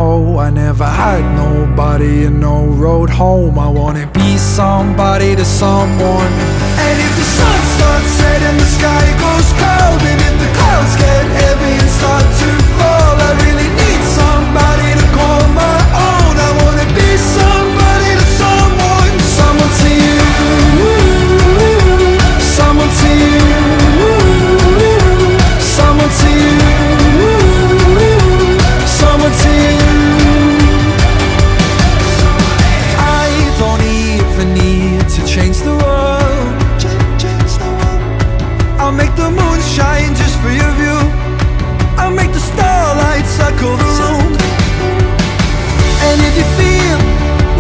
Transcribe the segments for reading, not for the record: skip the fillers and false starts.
oh, I never had nobody and no road home. I wanna be somebody to someone. And if the sun starts setting, the sky goes cold, and if the clouds get heavy and start to fall, I really need somebody to call my own. I wanna be somebody to someone. Someone to you, someone to you, someone to you, someone to you. I don't even need to change the world. I'll make the moon shine just for your view. I'll make the starlight circle the room. And if you feel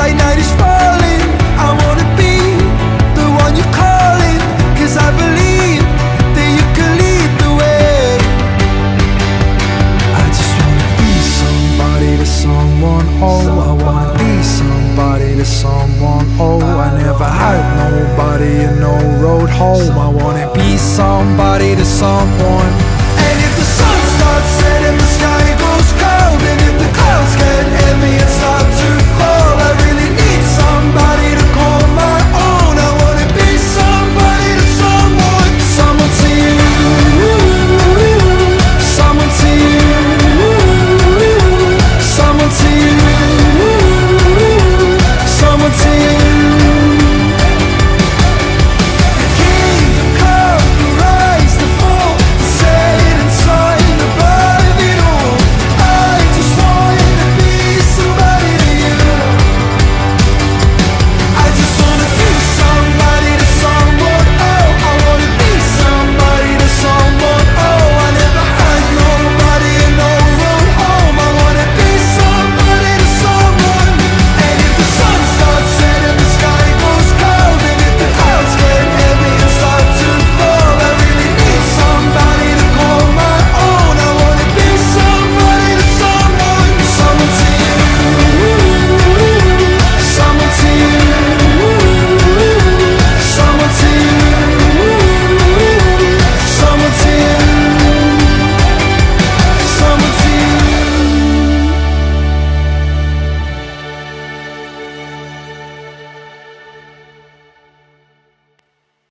like night is falling, I wanna be the one you're calling, 'cause I believe that you can lead the way. I just wanna be somebody to someone, oh, I wanna be somebody to someone, oh, I never had nobody and no road home. I wanna be somebody to someone.